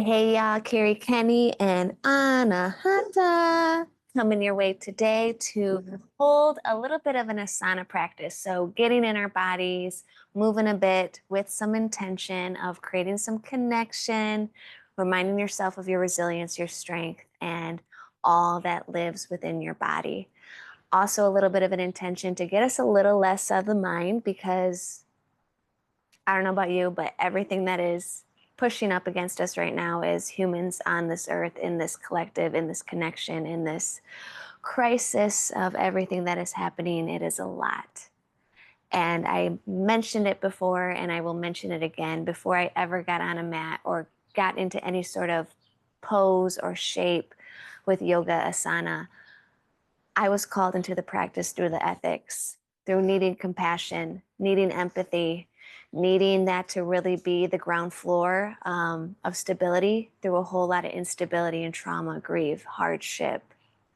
Hey, y'all, Carrie Kenny and Anna Hunter coming your way today to hold a little bit of an asana practice. So, getting in our bodies, moving a bit with some intention of creating some connection, reminding yourself of your resilience, your strength, and all that lives within your body. Also, a little bit of an intention to get us a little less of the mind because I don't know about you, but everything that is pushing up against us right now as humans on this earth, in this collective, in this connection, in this crisis of everything that is happening, it is a lot. And I mentioned it before, and I will mention it again. Before I ever got on a mat or got into any sort of pose or shape with yoga asana, I was called into the practice through the ethics, through needing compassion, needing empathy, needing that to really be the ground floor of stability through a whole lot of instability and trauma, grief, hardship,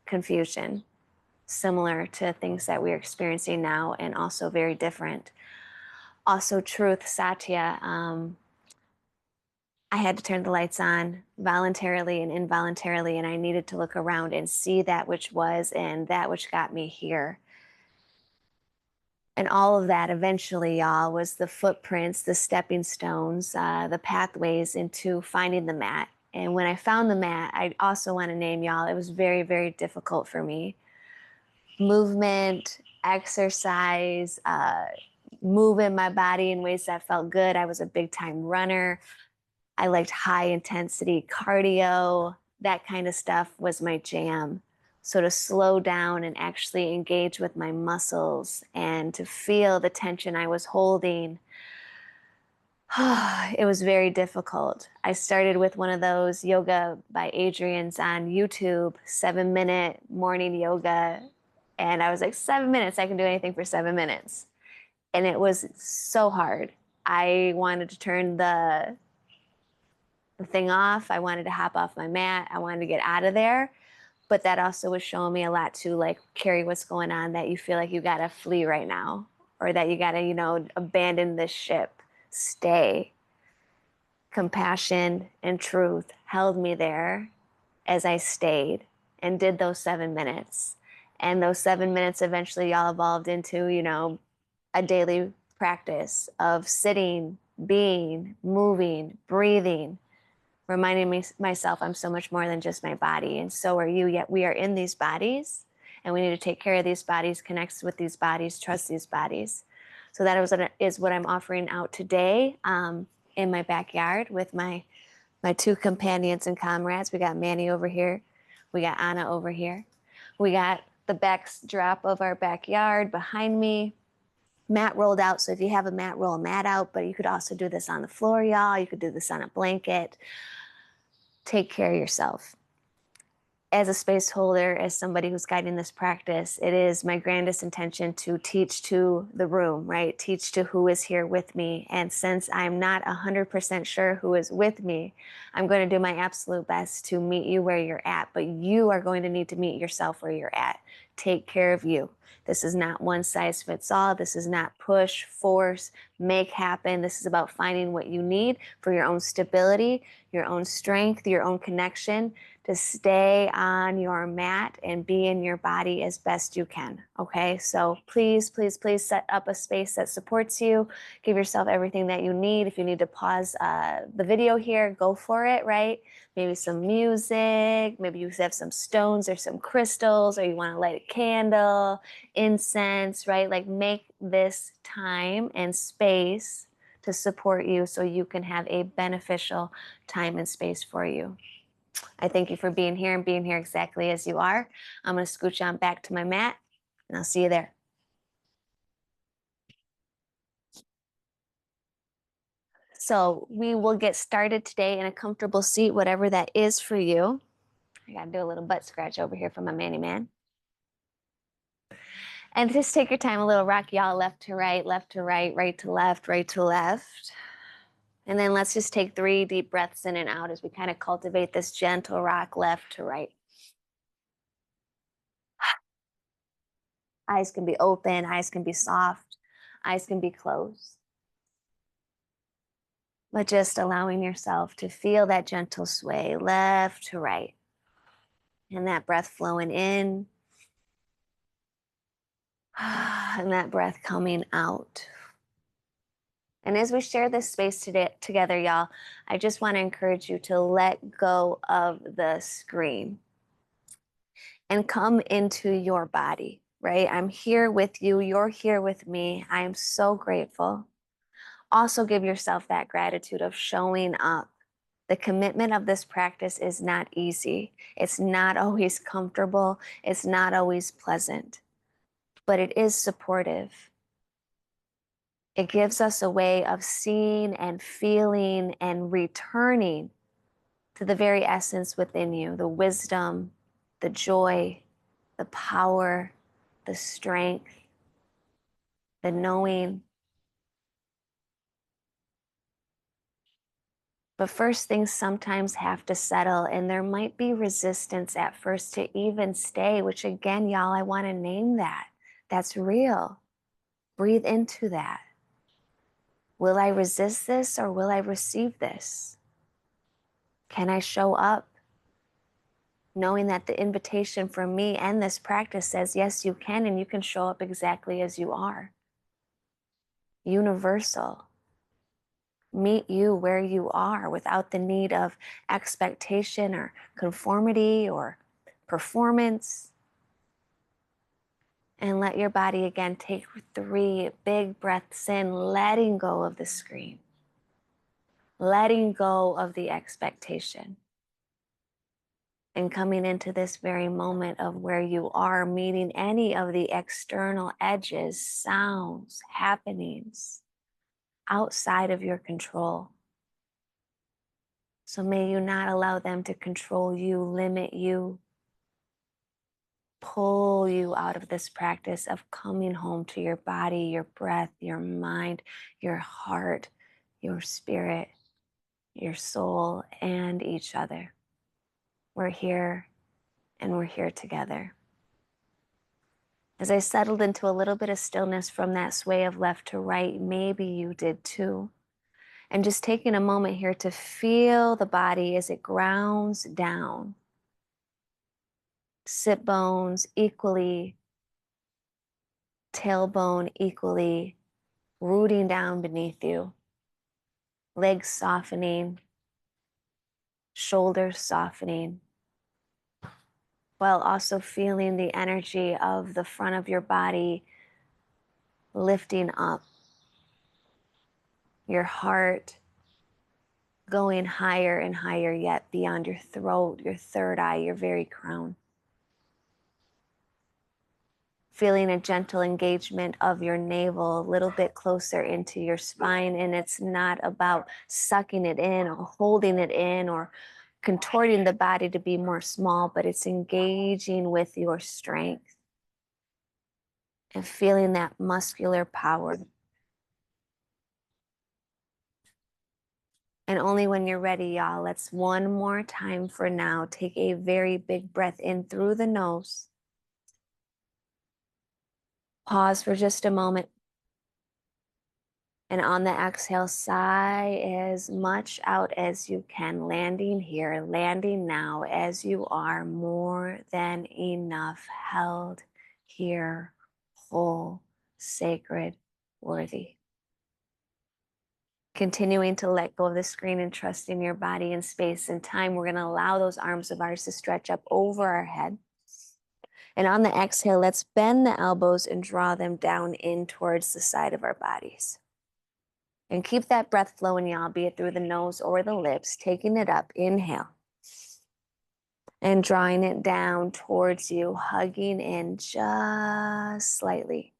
confusion, similar to things that we're experiencing now and also very different. Also, truth, satya. I had to turn the lights on voluntarily and involuntarily, and I needed to look around and see that which was and that which got me here. And all of that eventually, y'all, was the footprints, the stepping stones, the pathways into finding the mat. And when I found the mat, I also want to name y'all, it was very, very difficult for me. Movement, exercise, moving my body in ways that felt good. I was a big time runner. I liked high intensity cardio. That kind of stuff was my jam. So to slow down and actually engage with my muscles and to feel the tension I was holding, it was very difficult. I started with one of those yoga by Adrienne's on YouTube, 7-minute morning yoga. And I was like, 7 minutes, I can do anything for 7 minutes. And it was so hard. I wanted to turn the thing off. I wanted to hop off my mat. I wanted to get out of there. But that also was showing me a lot too, like, Carrie, what's going on that you feel like you got to flee right now or that you got to, abandon this ship. Stay. Compassion and truth held me there as I stayed and did those 7 minutes. And those 7 minutes eventually all evolved into, a daily practice of sitting, being, moving, breathing, reminding me myself I'm so much more than just my body, and so are you. Yet we are in these bodies, and we need to take care of these bodies, connect with these bodies, trust these bodies. So that is what I'm offering out today in my backyard with my two companions and comrades. We got Manny over here, we got Anna over here, we got the backdrop of our backyard behind me. Mat rolled out. So if you have a mat, roll a mat out, but you could also do this on the floor, y'all. You could do this on a blanket. Take care of yourself. As a space holder, as somebody who's guiding this practice, it is my grandest intention to teach to the room, right? Teach to who is here with me. And since I'm not 100% sure who is with me, I'm going to do my absolute best to meet you where you're at, but you are going to need to meet yourself where you're at. Take care of you. This is not one size fits all. This is not push, force, make happen. This is about finding what you need for your own stability, your own strength, your own connection, to stay on your mat and be in your body as best you can. Okay, so please, please, please set up a space that supports you. Give yourself everything that you need. If you need to pause the video here, go for it, right? Maybe some music, maybe you have some stones or some crystals, or you want to light a candle, incense, right? Like, make this time and space to support you so you can have a beneficial time and space for you. I thank you for being here and being here exactly as you are. I'm going to scooch on back to my mat, and I'll see you there. So we will get started today in a comfortable seat, whatever that is for you. I got to do a little butt scratch over here for my manny man. And just take your time, a little rock, y'all, left to right, right to left, right to left. And then let's just take 3 deep breaths in and out as we kind of cultivate this gentle rock left to right. Eyes can be open, eyes can be soft, eyes can be closed. but just allowing yourself to feel that gentle sway left to right. And that breath flowing in and that breath coming out. And as we share this space today together, y'all, I just want to encourage you to let go of the screen and come into your body, right? I'm here with you. You're here with me. I am so grateful. Also, give yourself that gratitude of showing up. The commitment of this practice is not easy. It's not always comfortable. It's not always pleasant, but it is supportive. It gives us a way of seeing and feeling and returning to the very essence within you, the wisdom, the joy, the power, the strength, the knowing. But first things sometimes have to settle, and there might be resistance at first to even stay, which again, y'all, I want to name that. That's real. Breathe into that. Will I resist this or will I receive this? Can I show up knowing that the invitation from me and this practice says, yes, you can, and you can show up exactly as you are. Universal. Meet you where you are without the need of expectation or conformity or performance. And let your body again take 3 big breaths in, letting go of the screen, letting go of the expectation, and coming into this very moment of where you are, meeting any of the external edges, sounds, happenings outside of your control. So may you not allow them to control you, limit you, pull you out of this practice of coming home to your body, your breath, your mind, your heart, your spirit, your soul, and each other. We're here and we're here together. As I settled into a little bit of stillness from that sway of left to right, maybe you did too. And just taking a moment here to feel the body as it grounds down. Sit bones equally, tailbone equally, rooting down beneath you. Legs softening, shoulders softening, while also feeling the energy of the front of your body lifting up. Your heart going higher and higher yet beyond your throat, your third eye, your very crown. Feeling a gentle engagement of your navel a little bit closer into your spine. And it's not about sucking it in or holding it in or contorting the body to be more small, but it's engaging with your strength and feeling that muscular power. And only when you're ready, y'all, let's one more time for now. Take a very big breath in through the nose. Pause for just a moment. And on the exhale, sigh as much out as you can, landing here, landing now as you are, more than enough, held here, whole, sacred, worthy. Continuing to let go of the screen and trust in your body and space and time, we're going to allow those arms of ours to stretch up over our head. And on the exhale, let's bend the elbows and draw them down in towards the side of our bodies. And keep that breath flowing, y'all, be it through the nose or the lips, taking it up, inhale. And drawing it down towards you, hugging in just slightly.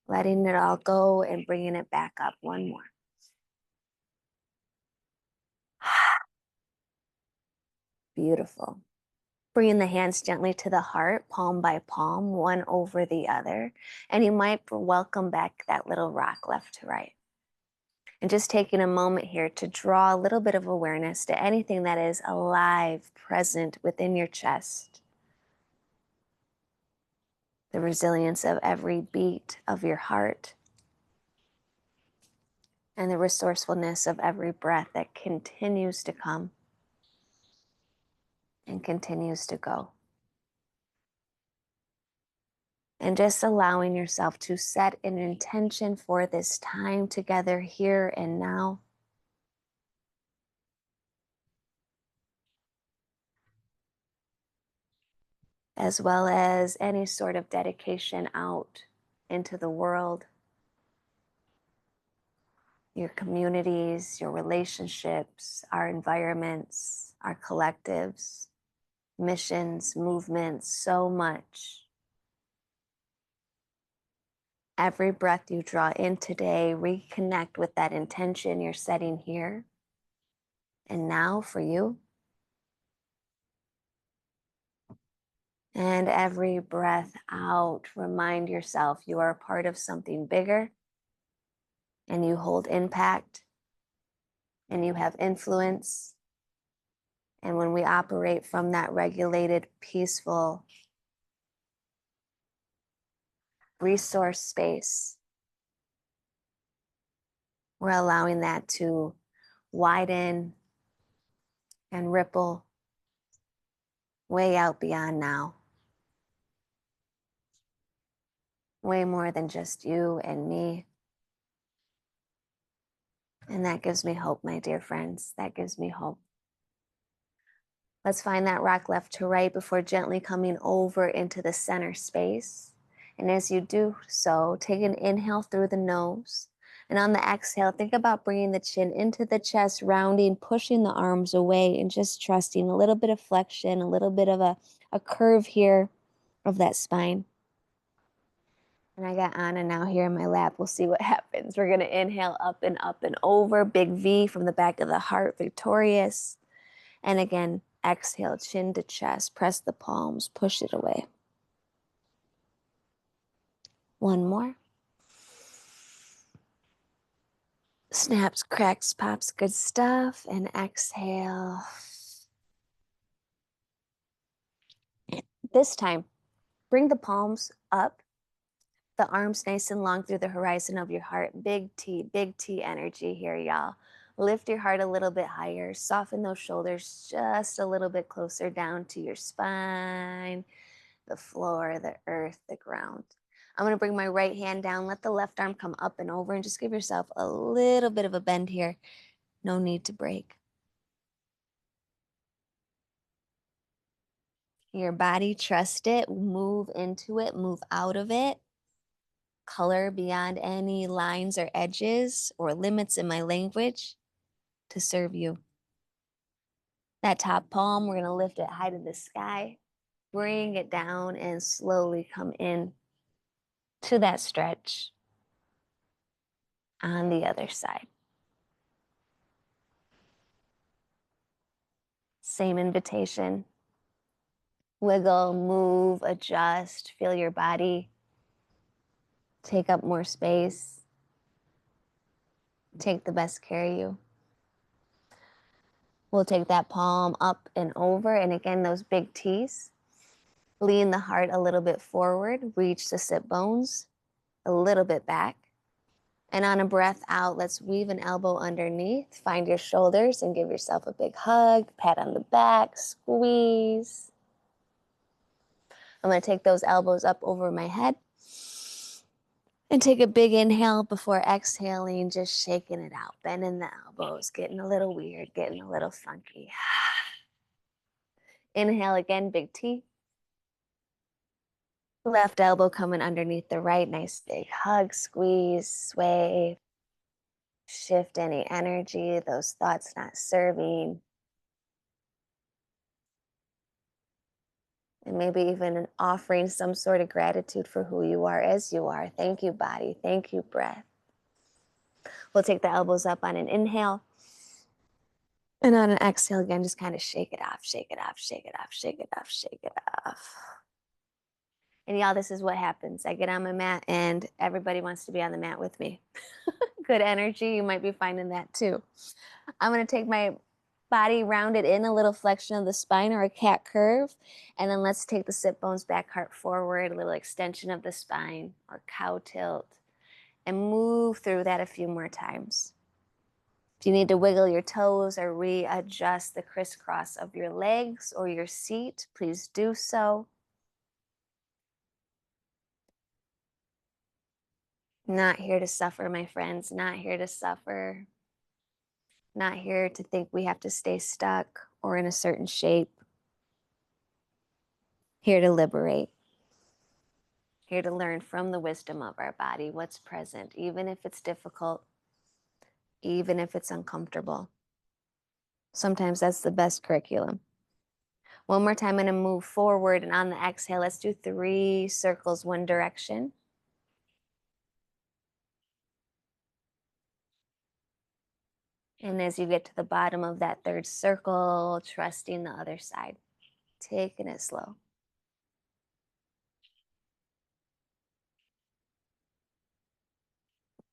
Letting it all go and bringing it back up. One more. Beautiful. Bringing the hands gently to the heart, palm by palm, one over the other. And you might welcome back that little rock left to right. And just taking a moment here to draw a little bit of awareness to anything that is alive, present within your chest. The resilience of every beat of your heart. and the resourcefulness of every breath that continues to come and continues to go. And just allowing yourself to set an intention for this time together here and now. As well as any sort of dedication out into the world, your communities, your relationships, our environments, our collectives, missions, movements, so much. Every breath you draw in today, reconnect with that intention you're setting here and now for you. And every breath out, remind yourself you are a part of something bigger and you hold impact and you have influence. And when we operate from that regulated, peaceful resource space, we're allowing that to widen and ripple way out beyond now. Way more than just you and me. And that gives me hope, my dear friends. That gives me hope. Let's find that rock left to right before gently coming over into the center space. And as you do so, take an inhale through the nose. And on the exhale, think about bringing the chin into the chest, rounding, pushing the arms away, and just trusting a little bit of flexion, a little bit of a curve here of that spine. And I got Anna now here in my lap. We'll see what happens. We're going to inhale up and over. Big V from the back of the heart, victorious. And again, exhale, chin to chest. Press the palms, push it away. One more. Snaps, cracks, pops, good stuff. And exhale. This time, bring the palms up. The arms nice and long through the horizon of your heart. Big T energy here, y'all. Lift your heart a little bit higher. Soften those shoulders just a little bit closer down to your spine, the floor, the earth, the ground. I'm going to bring my right hand down. Let the left arm come up and over and just give yourself a little bit of a bend here. No need to break. Your body, trust it. Move into it. Move out of it. Color beyond any lines or edges or limits in my language to serve you. That top palm, we're going to lift it high to the sky. Bring it down and slowly come in to that stretch on the other side. Same invitation. Wiggle, move, adjust, feel your body take up more space. Take the best care of you. We'll take that palm up and over. And again, those big T's. Lean the heart a little bit forward. Reach the sit bones a little bit back. And on a breath out, let's weave an elbow underneath. Find your shoulders and give yourself a big hug. Pat on the back, squeeze. I'm going to take those elbows up over my head. And take a big inhale before exhaling, just shaking it out. Bending the elbows, getting a little weird, getting a little funky. Inhale again, big T. Left elbow coming underneath the right. Nice big hug, squeeze, sway. Shift any energy, those thoughts not serving. And maybe even offering some sort of gratitude for who you are as you are. Thank you, body. Thank you, breath. We'll take the elbows up on an inhale. And on an exhale again, just kind of shake it off, shake it off, shake it off, shake it off, shake it off. And y'all, this is what happens. I get on my mat and everybody wants to be on the mat with me. Good energy. You might be finding that too. I'm going to take my body rounded in, a little flexion of the spine or a cat curve. And then let's take the sit bones back, heart forward, a little extension of the spine or cow tilt. And move through that a few more times. If you need to wiggle your toes or readjust the crisscross of your legs or your seat, please do so. Not here to suffer, my friends, not here to suffer. Not here to think we have to stay stuck or in a certain shape. Here to liberate. Here to learn from the wisdom of our body what's present, even if it's difficult, even if it's uncomfortable. Sometimes that's the best curriculum. One more time, I'm going to move forward, and on the exhale, let's do 3 circles, one direction. And as you get to the bottom of that 3rd circle, trusting the other side, taking it slow.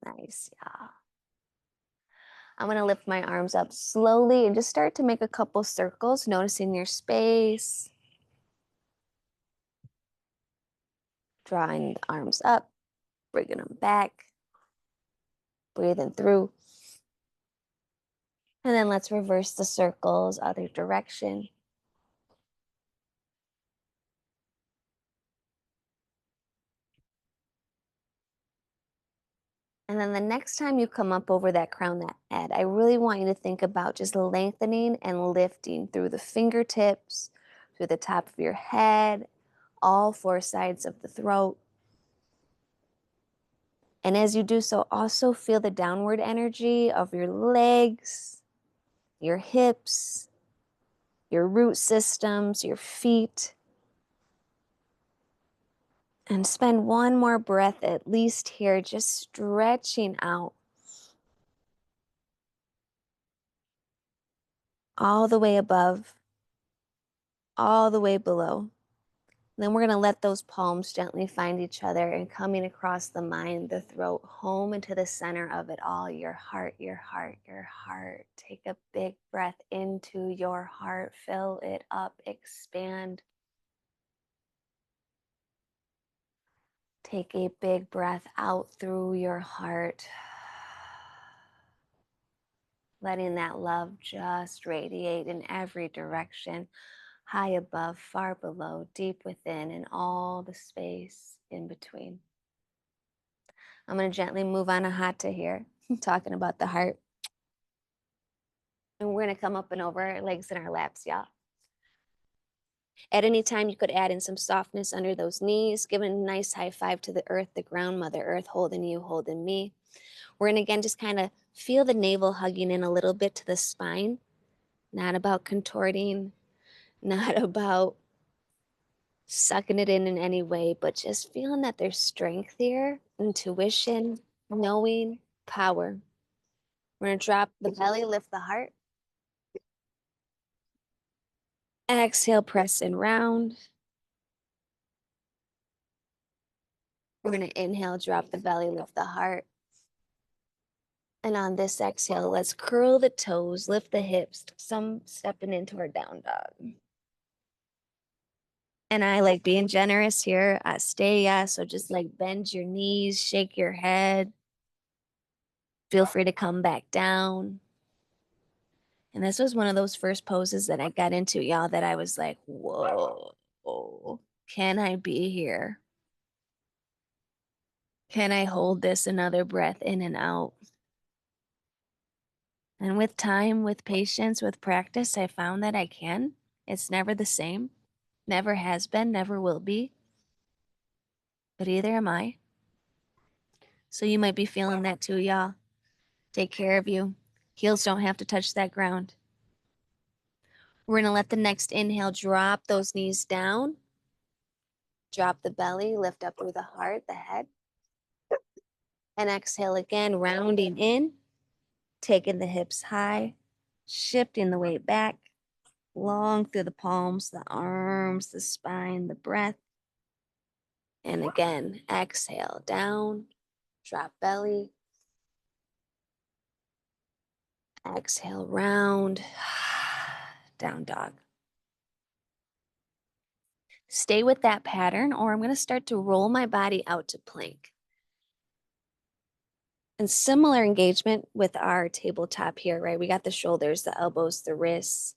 Nice, yeah. I'm going to lift my arms up slowly and just start to make a couple circles, noticing your space. Drawing the arms up, bringing them back, breathing through. And then let's reverse the circles, other direction. And then the next time you come up over that crown, that head, I really want you to think about just lengthening and lifting through the fingertips, through the top of your head, all 4 sides of the throat. And as you do so, also feel the downward energy of your legs, your hips, your root systems, your feet. And spend one more breath at least here, just stretching out all the way above, all the way below. And then we're going to let those palms gently find each other and coming across the mind, the throat, home into the center of it all, your heart, your heart, your heart. Take a big breath into your heart, fill it up, expand. Take a big breath out through your heart. Letting that love just radiate in every direction, high above, far below, deep within, and all the space in between. I'm going to gently move on a hatha here, talking about the heart. And we're going to come up and over our legs in our laps, y'all. At any time, you could add in some softness under those knees, giving a nice high five to the earth, the ground, Mother Earth, holding you, holding me. We're going to again just kind of feel the navel hugging in a little bit to the spine. Not about contorting, not about sucking it in any way, but just feeling that there's strength here, intuition, knowing, power. We're going to drop the belly, lift the heart. Exhale, press and round. We're going to inhale, drop the belly, lift the heart. And on this exhale, let's curl the toes, lift the hips, some stepping into our down dog. And I like being generous here. Stay, yeah. So just like bend your knees, shake your head. Feel free to come back down. And this was one of those first poses that I got into, y'all, that I was like, whoa, can I be here? Can I hold this another breath in and out? And with time, with patience, with practice, I found that I can. It's never the same, never has been, never will be. But either am I. So you might be feeling that too, y'all. Take care of you. Heels don't have to touch that ground. We're going to let the next inhale drop those knees down. Drop the belly, lift up through the heart, the head. And exhale again, rounding in, taking the hips high, shifting the weight back, long through the palms, the arms, the spine, the breath. And again, exhale down, drop belly. Exhale, round, down dog. Stay with that pattern, or I'm going to start to roll my body out to plank. And similar engagement with our tabletop here, right? We got the shoulders, the elbows, the wrists.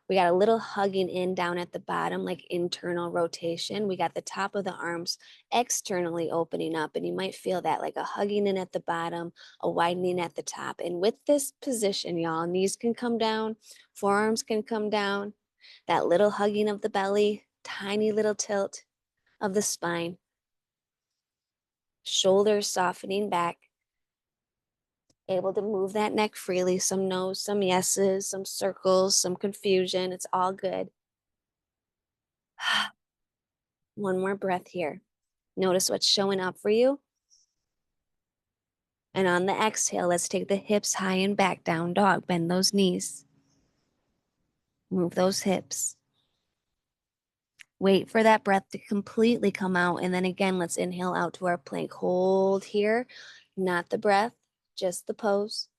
We got a little hugging in down at the bottom, like internal rotation. We got the top of the arms externally opening up, and you might feel that like a hugging in at the bottom, a widening at the top. And with this position, y'all, knees can come down, forearms can come down, that little hugging of the belly, tiny little tilt of the spine, shoulders softening back, able to move that neck freely, some no's, some yeses, some circles, some confusion. It's all good. One more breath here. Notice what's showing up for you. And on the exhale, let's take the hips high and back, down dog. Bend those knees. Move those hips. Wait for that breath to completely come out. And then again, let's inhale out to our plank. Hold here, not the breath, just the pose.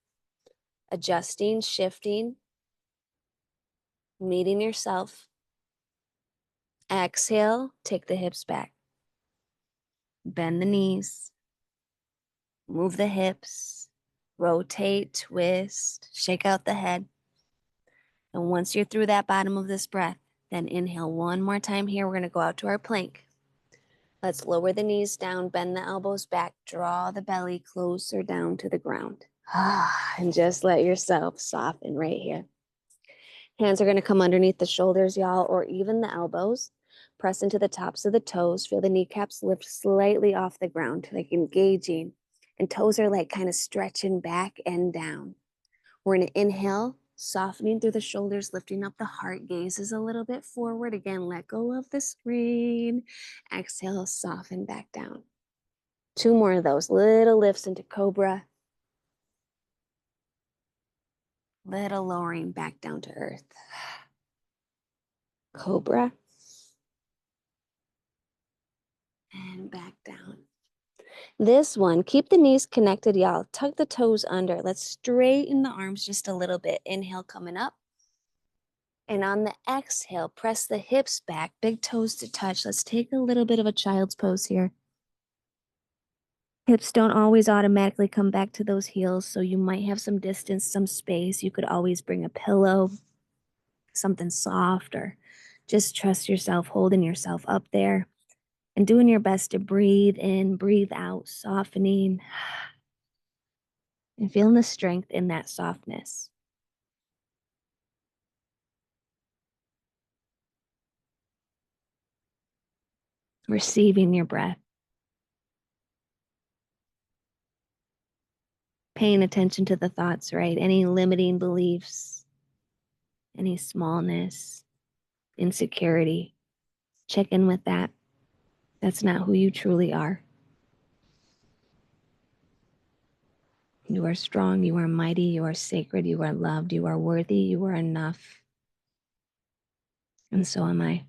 Adjusting, shifting, meeting yourself. Exhale, take the hips back. Bend the knees. Move the hips. Rotate, twist, shake out the head. And once you're through that bottom of this breath, then inhale one more time here. We're going to go out to our plank. Let's lower the knees down, bend the elbows back, draw the belly closer down to the ground. And just let yourself soften right here. Hands are going to come underneath the shoulders, y'all, or even the elbows. Press into the tops of the toes. Feel the kneecaps lift slightly off the ground, like engaging. And toes are like kind of stretching back and down. We're going to inhale, softening through the shoulders, lifting up the heart, gazes a little bit forward. Again, let go of the screen. Exhale, soften back down. Two more of those little lifts into cobra. Little lowering back down to earth. Cobra. And back down. This one, keep the knees connected, y'all. Tuck the toes under. Let's straighten the arms just a little bit. Inhale, coming up. And on the exhale, press the hips back, big toes to touch. Let's take a little bit of a child's pose here. Hips don't always automatically come back to those heels, so you might have some distance, some space. You could always bring a pillow, something soft, or just trust yourself, holding yourself up there and doing your best to breathe in, breathe out, softening and feeling the strength in that softness. Receiving your breath. Paying attention to the thoughts, right? Any limiting beliefs, any smallness, insecurity. Check in with that. That's not who you truly are. You are strong, you are mighty, you are sacred, you are loved, you are worthy, you are enough. And so am I.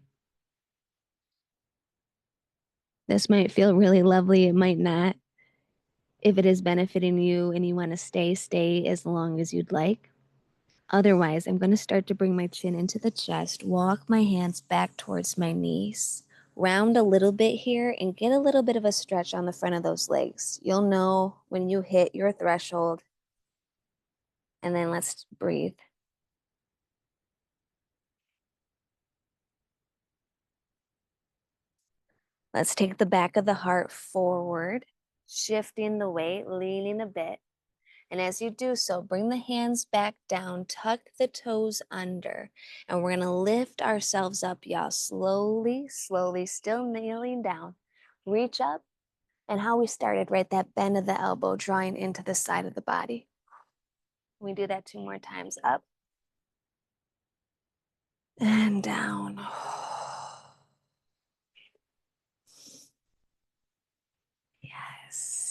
This might feel really lovely, it might not. If it is benefiting you and you want to stay as long as you'd like. Otherwise, I'm going to start to bring my chin into the chest, walk my hands back towards my knees, round a little bit here, and get a little bit of a stretch on the front of those legs. You'll know when you hit your threshold. And then let's breathe. Let's take the back of the heart forward, shifting the weight, leaning a bit. And as you do so, bring the hands back down, tuck the toes under, and we're gonna lift ourselves up, y'all, slowly, slowly, still kneeling down. Reach up, and how we started, right? That bend of the elbow, drawing into the side of the body. We do that two more times, up and down. Yes.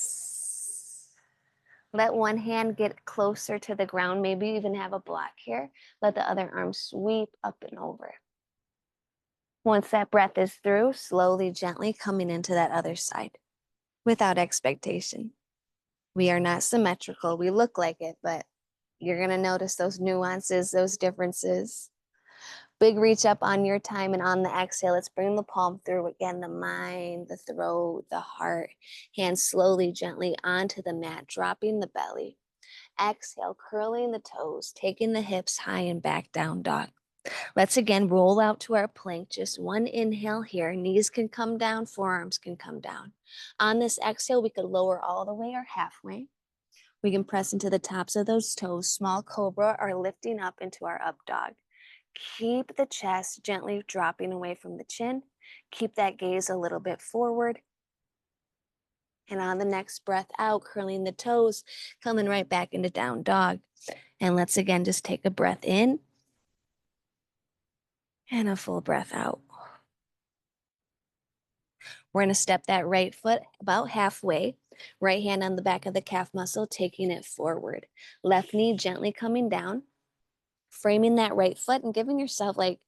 Let one hand get closer to the ground, maybe even have a block here. Let the other arm sweep up and over. Once that breath is through, slowly, gently coming into that other side without expectation. We are not symmetrical. We look like it, but you're going to notice those nuances, those differences. Big reach up on your time, and on the exhale, let's bring the palm through again, the mind, the throat, the heart. Hands slowly, gently onto the mat, dropping the belly. Exhale, curling the toes, taking the hips high and back, down dog. Let's again roll out to our plank. Just one inhale here. Knees can come down, forearms can come down. On this exhale, we could lower all the way or halfway. We can press into the tops of those toes, small cobra, or lifting up into our up dog. Keep the chest gently dropping away from the chin. Keep that gaze a little bit forward. And on the next breath out, curling the toes, coming right back into down dog. And let's again just take a breath in and a full breath out. We're going to step that right foot about halfway. Right hand on the back of the calf muscle, taking it forward. Left knee gently coming down. Framing that right foot and giving yourself like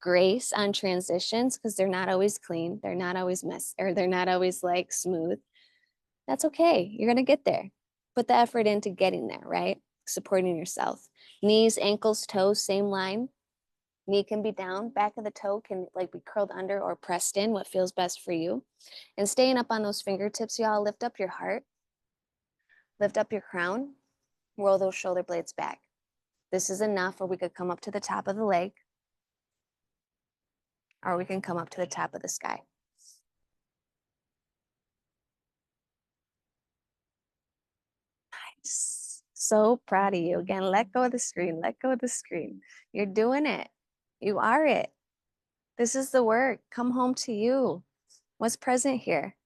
grace on transitions, because they're not always clean. They're not always messy, or they're not always like smooth. That's okay. You're going to get there. Put the effort into getting there, right? Supporting yourself. Knees, ankles, toes, same line. Knee can be down. Back of the toe can like be curled under or pressed in, what feels best for you. And staying up on those fingertips, y'all, lift up your heart. Lift up your crown. Roll those shoulder blades back. This is enough, or we could come up to the top of the leg, or we can come up to the top of the sky. Nice. So proud of you. Again, let go of the screen. Let go of the screen. You're doing it. You are it. This is the work. Come home to you. What's present here?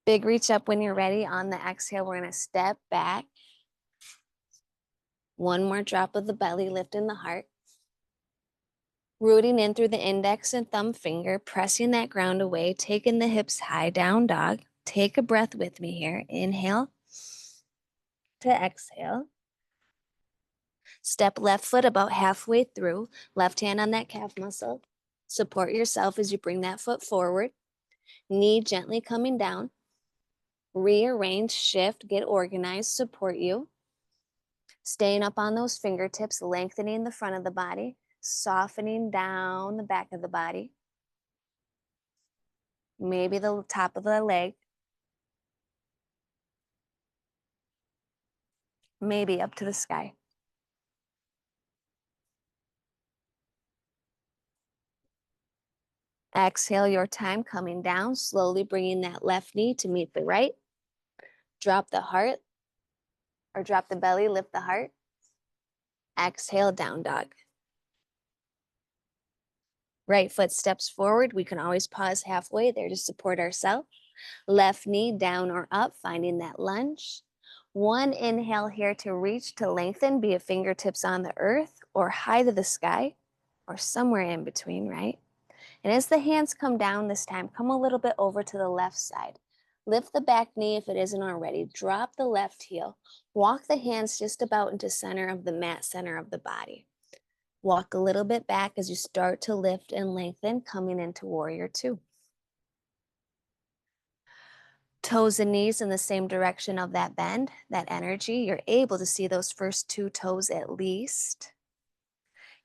Big reach up when you're ready. On the exhale, we're going to step back. One more drop of the belly, lifting the heart. Rooting in through the index and thumb finger, pressing that ground away, taking the hips high, down dog. Take a breath with me here. Inhale to exhale. Step left foot about halfway through, left hand on that calf muscle. Support yourself as you bring that foot forward. Knee gently coming down. Rearrange, shift, get organized, support you. Staying up on those fingertips, lengthening the front of the body, softening down the back of the body. Maybe the top of the leg. Maybe up to the sky. Exhale your time, coming down, slowly bringing that left knee to meet the right. Drop the heart, or drop the belly, lift the heart. Exhale, down dog. Right foot steps forward. We can always pause halfway there to support ourselves. Left knee down or up, finding that lunge. One inhale here to reach, to lengthen, be it fingertips on the earth or high to the sky or somewhere in between, right? And as the hands come down this time, come a little bit over to the left side. Lift the back knee if it isn't already. Drop the left heel. Walk the hands just about into center of the mat, center of the body. Walk a little bit back as you start to lift and lengthen, coming into warrior two. Toes and knees in the same direction of that bend, that energy. You're able to see those first two toes at least.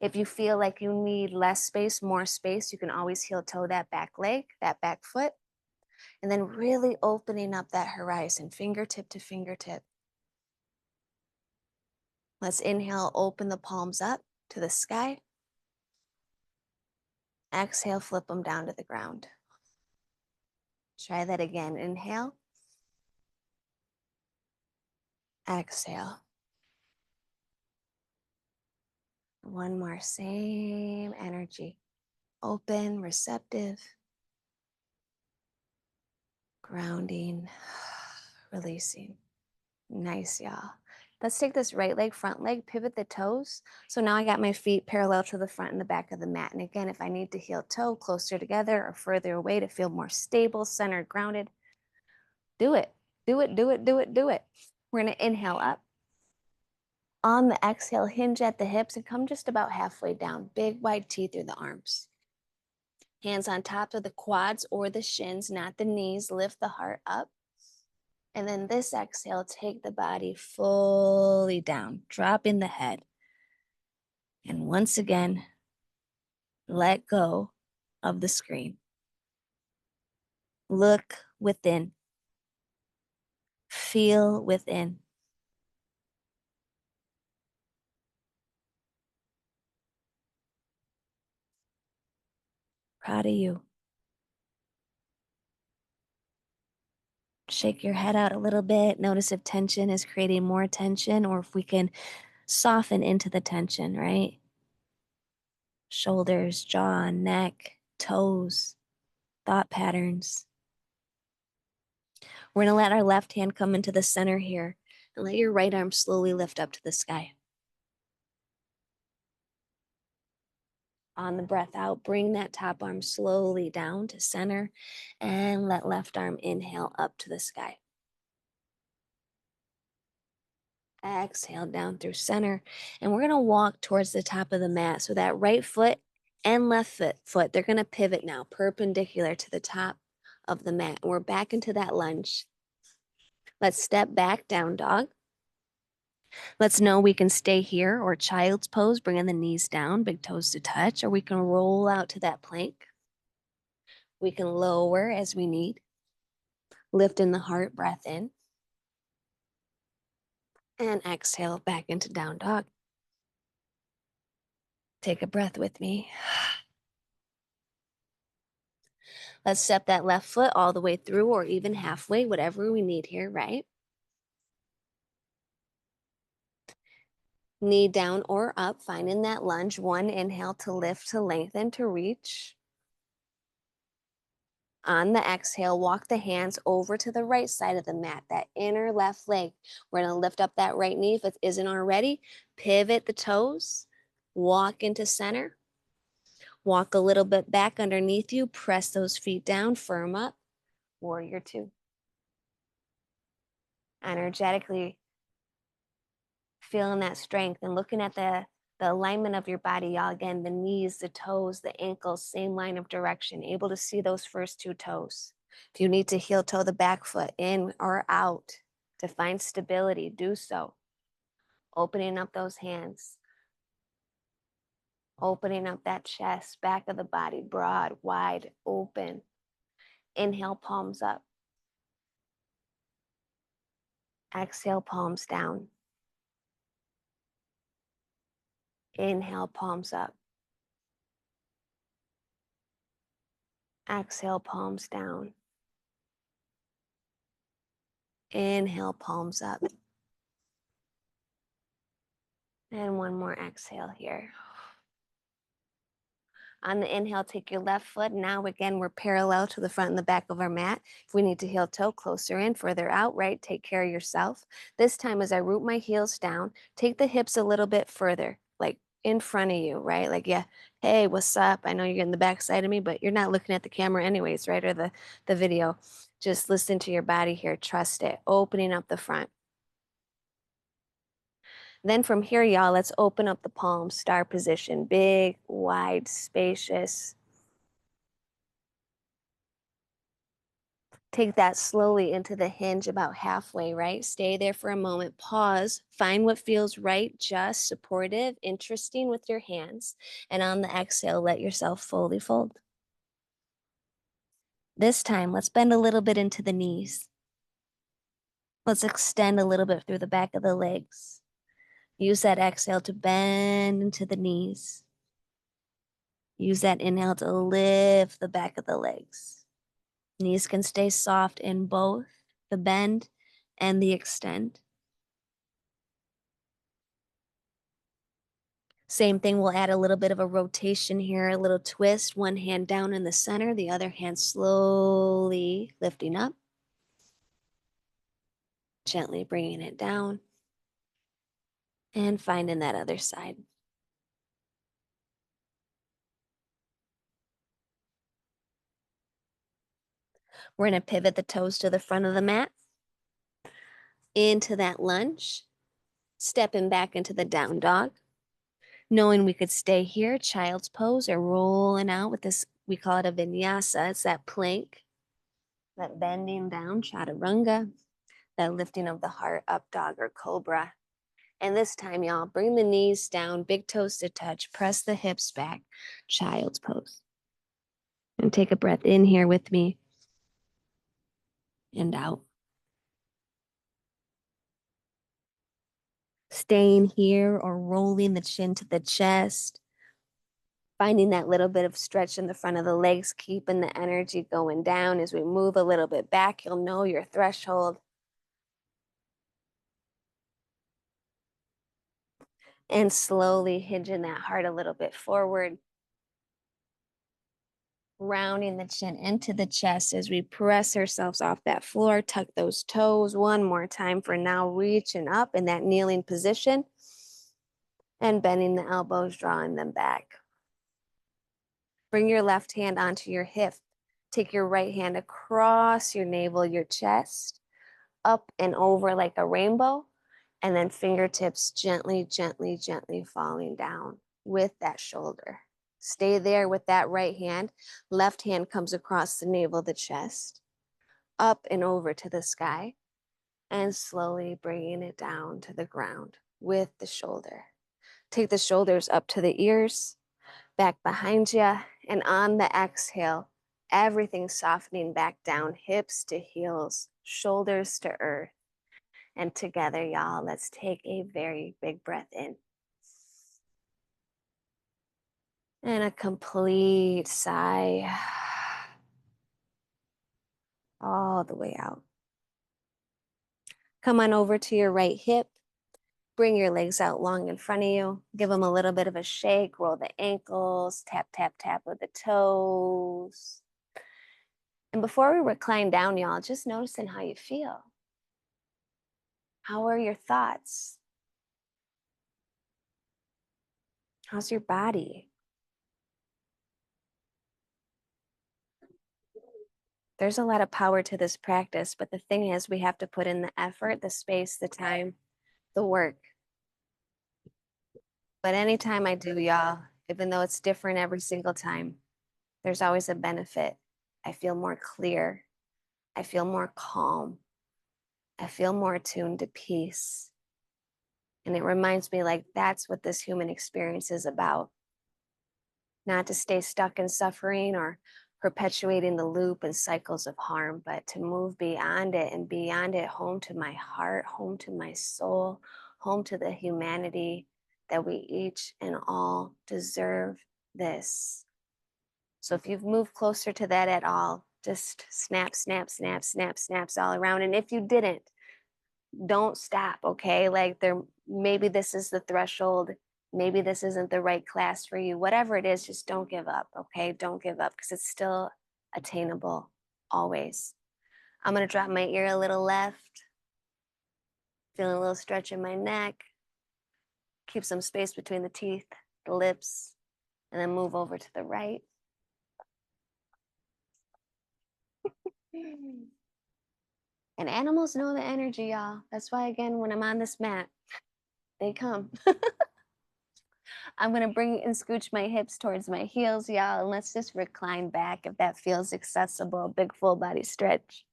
If you feel like you need less space, more space, you can always heel toe that back leg, that back foot. And then really opening up that horizon, fingertip to fingertip. Let's inhale, open the palms up to the sky. Exhale, flip them down to the ground. Try that again. Inhale. Exhale. One more, same energy. Open, receptive, grounding, releasing. Nice, y'all. Let's take this right leg, front leg, pivot the toes. So now I got my feet parallel to the front and the back of the mat. And again, if I need to heel toe closer together or further away to feel more stable, centered, grounded, do it. Do it, do it, do it, do it. We're going to inhale up. On the exhale, hinge at the hips and come just about halfway down. Big wide T through the arms. Hands on top of the quads or the shins, not the knees. Lift the heart up. And then this exhale, take the body fully down. Drop in the head. And once again, let go of the screen. Look within. Feel within. Proud of you. Shake your head out a little bit. Notice if tension is creating more tension or if we can soften into the tension, right? Shoulders, jaw, neck, toes, thought patterns. We're going to let our left hand come into the center here and let your right arm slowly lift up to the sky. On the breath out, bring that top arm slowly down to center and let left arm inhale up to the sky. Exhale down through center. And we're going to walk towards the top of the mat. So that right foot and left foot, they're going to pivot now perpendicular to the top of the mat. And we're back into that lunge. Let's step back, down dog. Let's know we can stay here or child's pose, bringing the knees down, big toes to touch, or we can roll out to that plank. We can lower as we need. Lift in the heart, breath in. And exhale back into down dog. Take a breath with me. Let's step that left foot all the way through or even halfway, whatever we need here, right? Knee down or up, finding that lunge. One inhale to lift, to lengthen, to reach. On the exhale, walk the hands over to the right side of the mat, that inner left leg. We're going to lift up that right knee if it isn't already. Pivot the toes, walk into center. Walk a little bit back underneath you, press those feet down, firm up. Warrior two. Energetically feeling that strength and looking at the alignment of your body, y'all. Again, the knees, the toes, the ankles, same line of direction, able to see those first two toes. If you need to heel toe the back foot in or out to find stability, do so. Opening up those hands. Opening up that chest, back of the body, broad, wide, open. Inhale, palms up. Exhale, palms down. Inhale, palms up. Exhale, palms down. Inhale, palms up. And one more exhale here. On the inhale, take your left foot. Now again, we're parallel to the front and the back of our mat. If we need to heel toe, closer in, further out, right? Take care of yourself. This time as I root my heels down, take the hips a little bit further, like in front of you, right? Like, yeah, hey, what's up? I know you're in the back side of me, but you're not looking at the camera anyways, right? Or the video. Just listen to your body here. Trust it. Opening up the front. Then from here, y'all, let's open up the palms, star position, big, wide, spacious. Take that slowly into the hinge about halfway, right? Stay there for a moment, pause, find what feels right, just supportive, interesting with your hands. And on the exhale, let yourself fully fold. This time, let's bend a little bit into the knees. Let's extend a little bit through the back of the legs. Use that exhale to bend into the knees. Use that inhale to lift the back of the legs. Knees can stay soft in both the bend and the extend. Same thing, we'll add a little bit of a rotation here, a little twist, one hand down in the center, the other hand slowly lifting up. Gently bringing it down. And finding that other side. We're going to pivot the toes to the front of the mat. Into that lunge. Stepping back into the down dog. Knowing we could stay here, child's pose, or rolling out with this, we call it a vinyasa. It's that plank, that bending down, chaturanga, that lifting of the heart, up dog or cobra. And this time, y'all, bring the knees down, big toes to touch, press the hips back, child's pose. And take a breath in here with me and out. Staying here or rolling the chin to the chest, finding that little bit of stretch in the front of the legs, keeping the energy going down. As we move a little bit back, you'll know your threshold. And slowly hinging that heart a little bit forward, rounding the chin into the chest as we press ourselves off that floor. Tuck those toes one more time for now, reaching up in that kneeling position and bending the elbows, drawing them back. Bring your left hand onto your hip. Take your right hand across your navel, your chest, up and over like a rainbow, and then fingertips gently, gently, gently falling down with that shoulder. Stay there with that right hand. Left hand comes across the navel, the chest, up and over to the sky, and slowly bringing it down to the ground with the shoulder. Take the shoulders up to the ears, back behind you, and on the exhale, everything softening back down, hips to heels, shoulders to earth. And together, y'all, let's take a very big breath in. And a complete sigh all the way out. Come on over to your right hip. Bring your legs out long in front of you. Give them a little bit of a shake. Roll the ankles. Tap, tap, tap with the toes. And before we recline down, y'all, just noticing how you feel. How are your thoughts? How's your body? There's a lot of power to this practice, but the thing is, we have to put in the effort, the space, the time, the work. But anytime I do, y'all, even though it's different every single time, there's always a benefit. I feel more clear. I feel more calm. I feel more attuned to peace. And it reminds me, like, that's what this human experience is about. Not to stay stuck in suffering or perpetuating the loop and cycles of harm, but to move beyond it and beyond it, home to my heart, home to my soul, home to the humanity that we each and all deserve this. So if you've moved closer to that at all, just snap, snap, snap, snap, snaps all around. And if you didn't, don't stop, okay? Like maybe this is the threshold. Maybe this isn't the right class for you. Whatever it is, just don't give up, okay? Don't give up because it's still attainable always. I'm gonna drop my ear a little left, feeling a little stretch in my neck, keep some space between the teeth, the lips, and then move over to the right. And animals know the energy, y'all. That's why, again, when I'm on this mat, they come. I'm gonna bring and scooch my hips towards my heels, y'all, and let's just recline back if that feels accessible. Big full body stretch.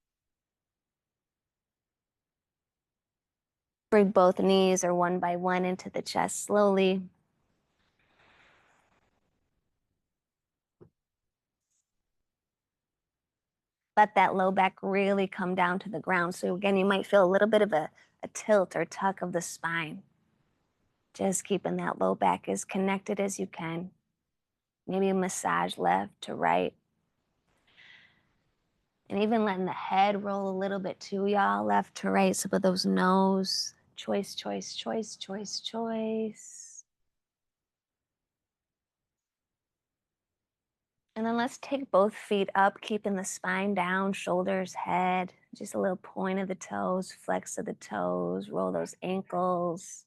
Bring both knees or one by one into the chest slowly. Let that low back really come down to the ground. So again, you might feel a little bit of a tilt or tuck of the spine. Just keeping that low back as connected as you can. Maybe a massage left to right. And even letting the head roll a little bit too, y'all, left to right. Some of those nose. Choice, choice, choice, choice, choice. And then let's take both feet up, keeping the spine down, shoulders, head, just a little point of the toes, flex of the toes, roll those ankles.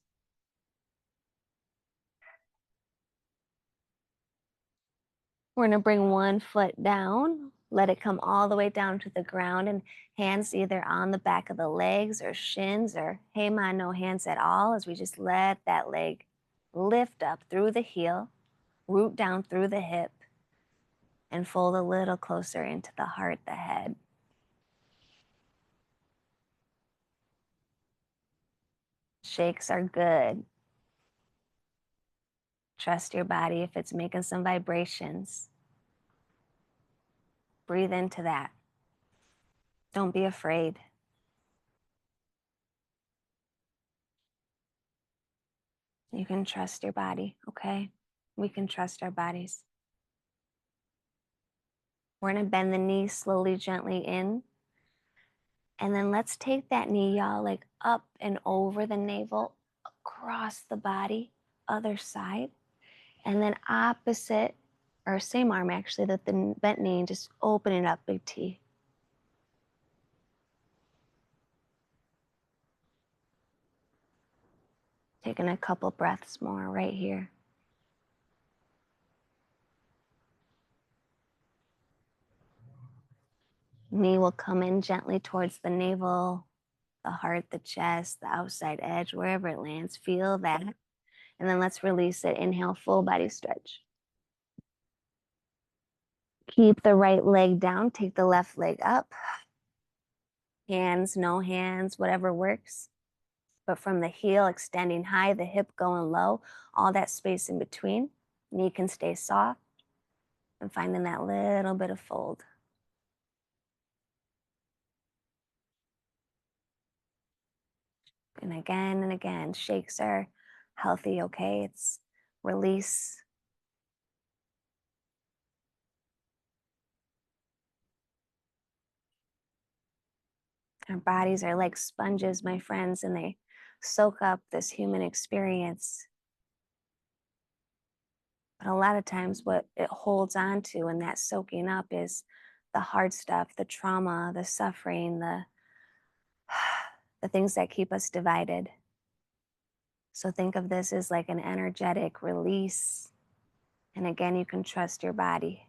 We're gonna bring one foot down, let it come all the way down to the ground, and hands either on the back of the legs or shins, or hey ma, no hands at all, as we just let that leg lift up through the heel, root down through the hip, and fold a little closer into the heart, the head. Shakes are good. Trust your body if it's making some vibrations. Breathe into that. Don't be afraid. You can trust your body, okay? We can trust our bodies. We're gonna bend the knee slowly, gently in. And then let's take that knee, y'all, like up and over the navel, across the body, other side. And then opposite, or same arm actually, that the bent knee, just open it up, big T. Taking a couple breaths more right here. Knee will come in gently towards the navel, the heart, the chest, the outside edge, wherever it lands. Feel that. And then let's release it. Inhale, full body stretch. Keep the right leg down. Take the left leg up. Hands, no hands, whatever works. But from the heel extending high, the hip going low, all that space in between. Knee can stay soft and finding that little bit of fold. And again, shakes are healthy, okay? It's release. Our bodies are like sponges, my friends, and they soak up this human experience. But a lot of times, what it holds on to and that soaking up is the hard stuff, the trauma, the suffering, the things that keep us divided. So think of this as like an energetic release. And again, you can trust your body.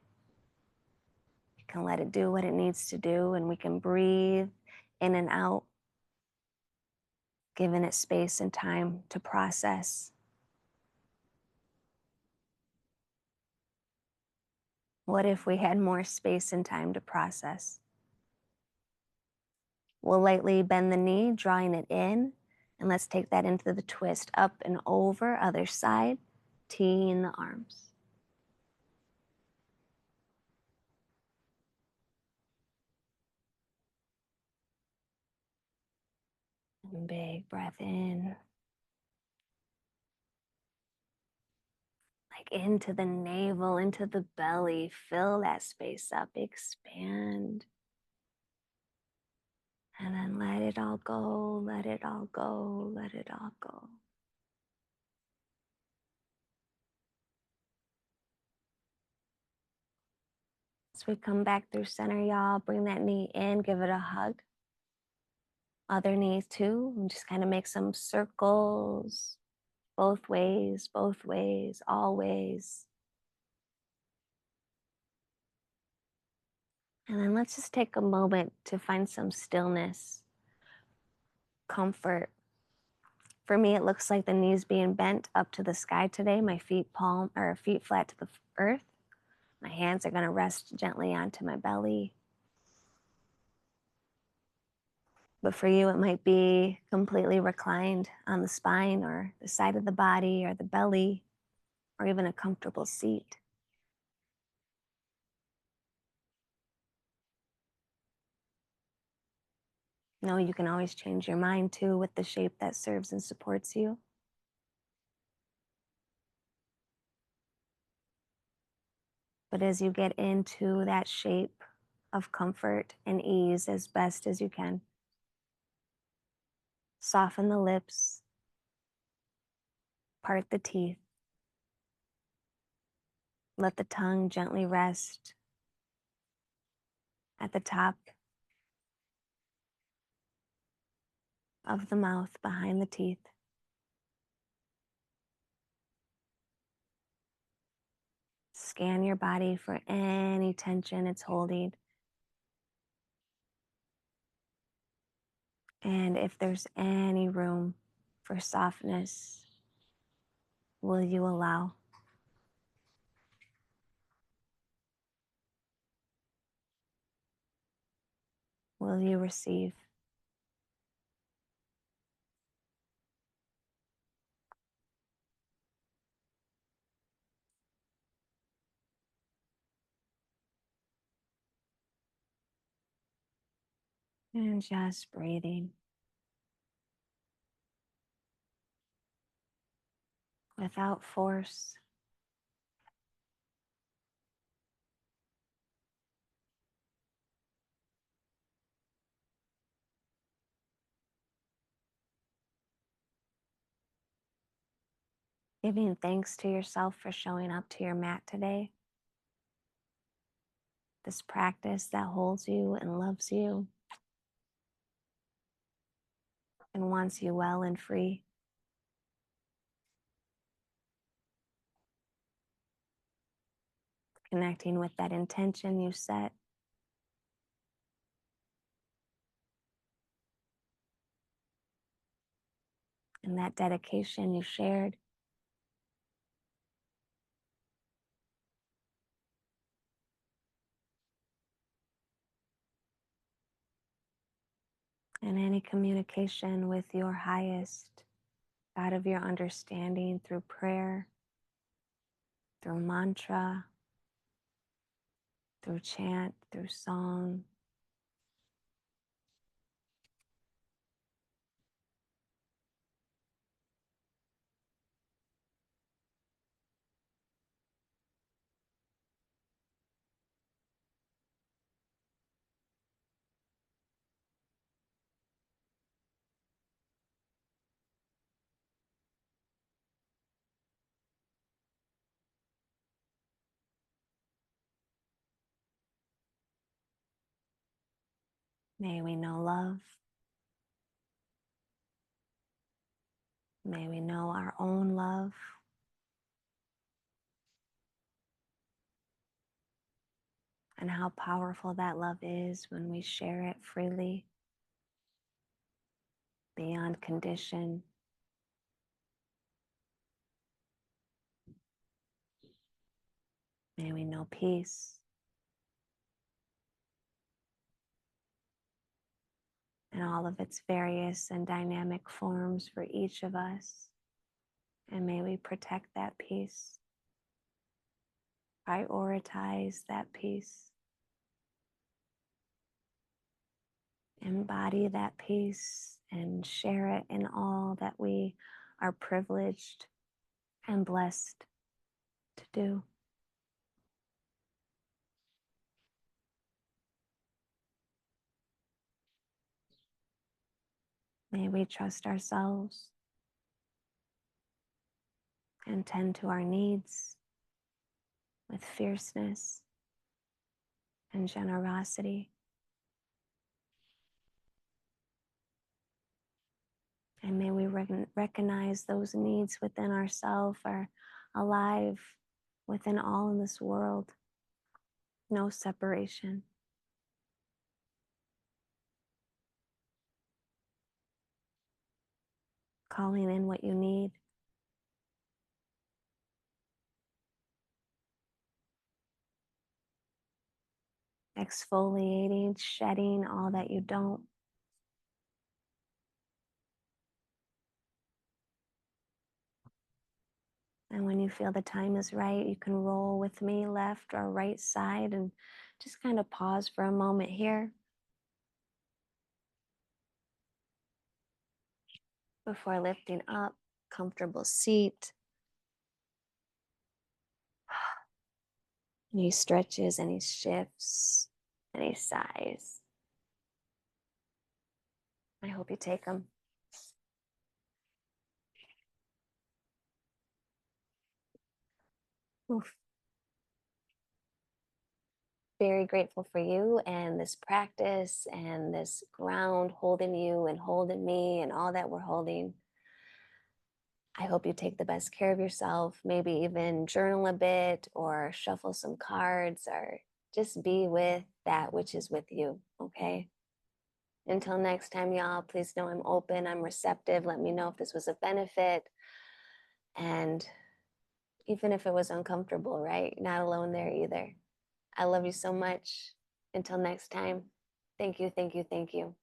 You can let it do what it needs to do, and we can breathe in and out, giving it space and time to process. What if we had more space and time to process? We'll lightly bend the knee, drawing it in, and let's take that into the twist, up and over, other side, teeing the arms. And big breath in, like into the navel, into the belly, fill that space up, expand. And then let it all go, let it all go, let it all go. As we come back through center, y'all, bring that knee in, give it a hug. Other knee too, and just kind of make some circles, both ways, always. And then let's just take a moment to find some stillness, comfort. For me, it looks like the knees being bent up to the sky today, my feet flat to the earth. My hands are gonna rest gently onto my belly. But for you, it might be completely reclined on the spine or the side of the body or the belly, or even a comfortable seat. No, you can always change your mind too with the shape that serves and supports you. But as you get into that shape of comfort and ease as best as you can, soften the lips, part the teeth, let the tongue gently rest at the top of the mouth behind the teeth. Scan your body for any tension it's holding. And if there's any room for softness, will you allow? Will you receive? And just breathing without force. Giving thanks to yourself for showing up to your mat today. This practice that holds you and loves you and wants you well and free. Connecting with that intention you set and that dedication you shared. And any communication with your highest God of your understanding through prayer, through mantra, through chant, through song. May we know love. May we know our own love. And how powerful that love is when we share it freely, beyond condition. May we know peace in all of its various and dynamic forms for each of us. And may we protect that peace, prioritize that peace, embody that peace, and share it in all that we are privileged and blessed to do. May we trust ourselves and tend to our needs with fierceness and generosity. And may we recognize those needs within ourselves are alive within all in this world. No separation. Calling in what you need. Exfoliating, shedding all that you don't. And when you feel the time is right, you can roll with me left or right side and just kind of pause for a moment here before lifting up. Comfortable seat. Any stretches, any shifts, any sighs. I hope you take them. Oof. Very grateful for you and this practice and this ground holding you and holding me and all that we're holding. I hope you take the best care of yourself, maybe even journal a bit or shuffle some cards or just be with that which is with you, okay? Until next time, y'all, please know I'm open, I'm receptive. Let me know if this was a benefit. And even if it was uncomfortable, right? Not alone there either. I love you so much. Until next time, thank you, thank you, thank you.